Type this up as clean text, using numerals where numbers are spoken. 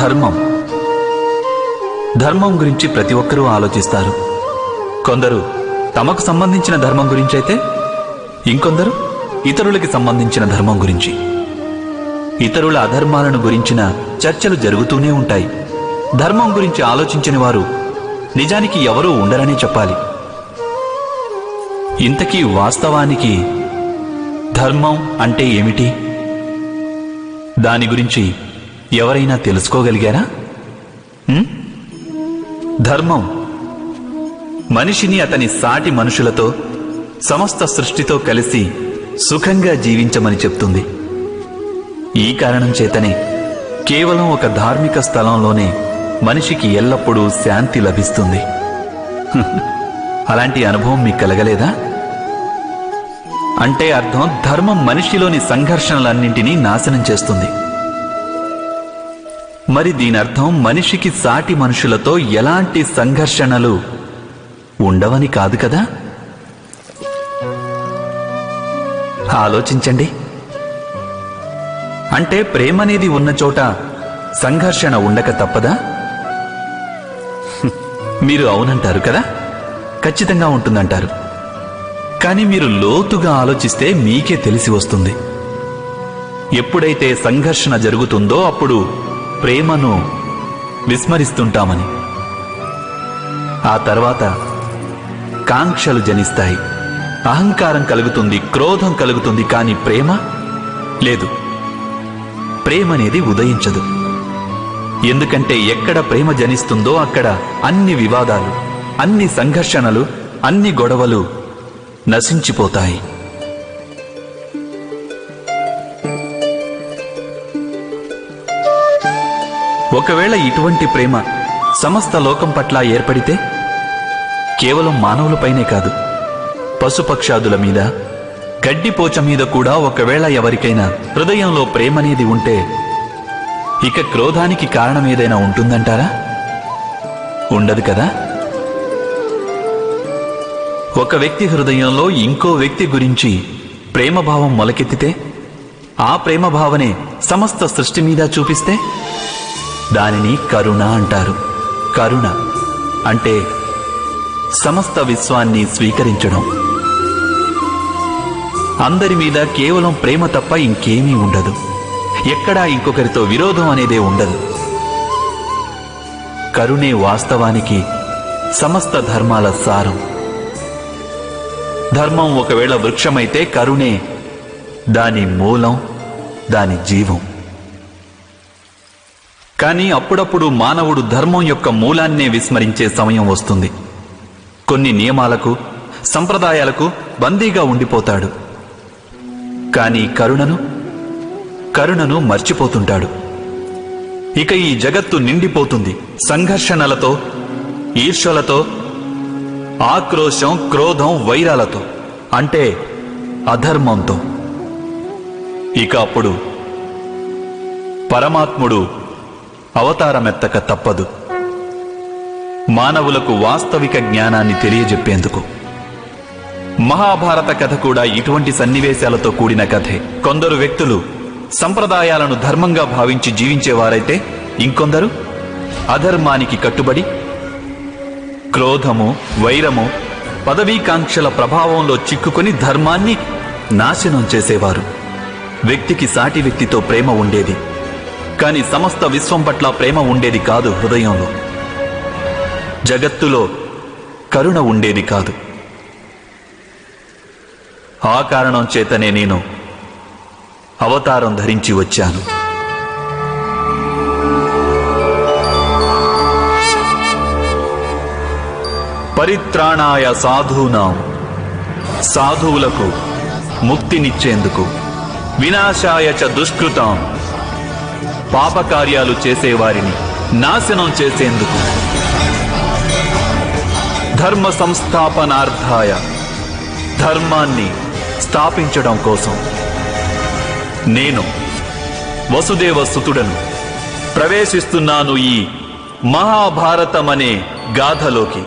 ధర్మం ధర్మం గురించి ప్రతి ఒక్కరూ ఆలోచిస్తారు. కొందరు తమకు సంబంధించిన ధర్మం గురించి అయితే ఇంకొందరు ఇతరులకి సంబంధించిన ధర్మం గురించి. ఇతరుల అధర్మాలను గురించిన చర్చలు జరుగుతూనే ఉంటాయి. ధర్మం గురించి ఆలోచించిన వారు నిజానికి ఎవరూ ఉండరనే చెప్పాలి. ఇంతకీ వాస్తవానికి ధర్మం అంటే ఏమిటి? దాని గురించి ఎవరైనా తెలుసుకోగలిగారా? ధర్మం మనిషిని అతని సాటి మనుషులతో, సమస్త సృష్టితో కలిసి సుఖంగా జీవించమని చెప్తుంది. ఈ కారణం చేతనే కేవలం ఒక ధార్మిక స్థలంలోనే మనిషికి ఎల్లప్పుడూ శాంతి లభిస్తుంది. అలాంటి అనుభవం మీకు కలగలేదా? అంటే అర్థం ధర్మం మనిషిలోని సంఘర్షణలన్నింటినీ నాశనం చేస్తుంది. మరి దీని అర్థం మనిషికి సాటి మనుషులతో ఎలాంటి సంఘర్షణలు ఉండవని కాదు కదా? ఆలోచించండి. అంటే ప్రేమనేది ఉన్న చోట సంఘర్షణ ఉండక తప్పదా? మీరు అవునంటారు కదా, ఖచ్చితంగా ఉంటుందంటారు. కానీ మీరు లోతుగా ఆలోచిస్తే మీకే తెలిసి వస్తుంది. ఎప్పుడైతే సంఘర్షణ జరుగుతుందో అప్పుడు ప్రేమను విస్మరిస్తుంటామని. ఆ తర్వాత కాంక్షలు జనిస్తాయి, అహంకారం కలుగుతుంది, క్రోధం కలుగుతుంది. కానీ ప్రేమ లేదు. ప్రేమ అనేది ఉదయించదు. ఎందుకంటే ఎక్కడ ప్రేమ జనిస్తుందో అక్కడ అన్ని వివాదాలు, అన్ని సంఘర్షణలు, అన్ని గొడవలు నశించిపోతాయి. ఒకవేళ ఇటువంటి ప్రేమ సమస్త లోకం పట్ల ఏర్పడితే కేవలం మానవులపైనే కాదు, పశుపక్షాదుల మీద, గడ్డిపోచ మీద కూడా ఒకవేళ ఎవరికైనా హృదయంలో ప్రేమనేది ఉంటే ఇక క్రోధానికి కారణం ఏదైనా ఉంటుందంటారా? ఉండదు కదా. ఒక వ్యక్తి హృదయంలో ఇంకో వ్యక్తి గురించి ప్రేమభావం మొలకెత్తితే, ఆ ప్రేమభావనే సమస్త సృష్టి మీద చూపిస్తే దానిని కరుణ అంటారు. కరుణ అంటే సమస్త విశ్వాన్ని స్వీకరించడం. అందరి మీద కేవలం ప్రేమ తప్ప ఇంకేమీ ఉండదు. ఎక్కడా ఇంకొకరితో విరోధం అనేదే ఉండదు. కరుణే వాస్తవానికి సమస్త ధర్మాల సారం. ధర్మం ఒకవేళ వృక్షమైతే కరుణే దాని మూలం, దాని జీవం. కానీ అప్పుడప్పుడు మానవుడు ధర్మం యొక్క మూలాన్నే విస్మరించే సమయం వస్తుంది. కొన్ని నియమాలకు, సంప్రదాయాలకు బందీగా ఉండిపోతాడు. కానీ కరుణను మర్చిపోతుంటాడు. ఇక ఈ జగత్తు నిండిపోతుంది సంఘర్షణలతో, ఈర్ష్యలతో, ఆక్రోశం, క్రోధం, వైరాలతో, అంటే అధర్మంతో. ఇక అప్పుడు పరమాత్ముడు అవతారమెత్తక తప్పదు, మానవులకు వాస్తవిక జ్ఞానాన్ని తెలియజెప్పేందుకు. మహాభారత కథ కూడా ఇటువంటి సన్నివేశాలతో కూడిన కథే. కొందరు వ్యక్తులు సంప్రదాయాలను ధర్మంగా భావించి జీవించేవారైతే ఇంకొందరు అధర్మానికి కట్టుబడి క్రోధము, వైరము, పదవీకాంక్షల ప్రభావంలో చిక్కుకొని ధర్మాన్ని నాశనం చేసేవారు. వ్యక్తికి సాటి వ్యక్తితో ప్రేమ ఉండేది, కానీ సమస్త విశ్వం పట్ల ప్రేమ ఉండేది కాదు. హృదయంలో, జగత్తులో కరుణ ఉండేది కాదు. ఆ కారణం చేతనే నేను అవతారం ధరించి వచ్చాను. పరిత్రాణాయ సాధూనాం, సాధువులకు ముక్తినిచ్చేందుకు, వినాశాయ చ దుష్కృతాం, పాపకార్యాలు చేసేవారిని నాశనం చేసేందుకు, ధర్మ సంస్థాపనార్థాయ, ధర్మాన్ని స్థాపించడం కోసం నేను వసుదేవ సుతుడను ప్రవేశిస్తున్నాను ఈ మహాభారతమనే గాథలోకి.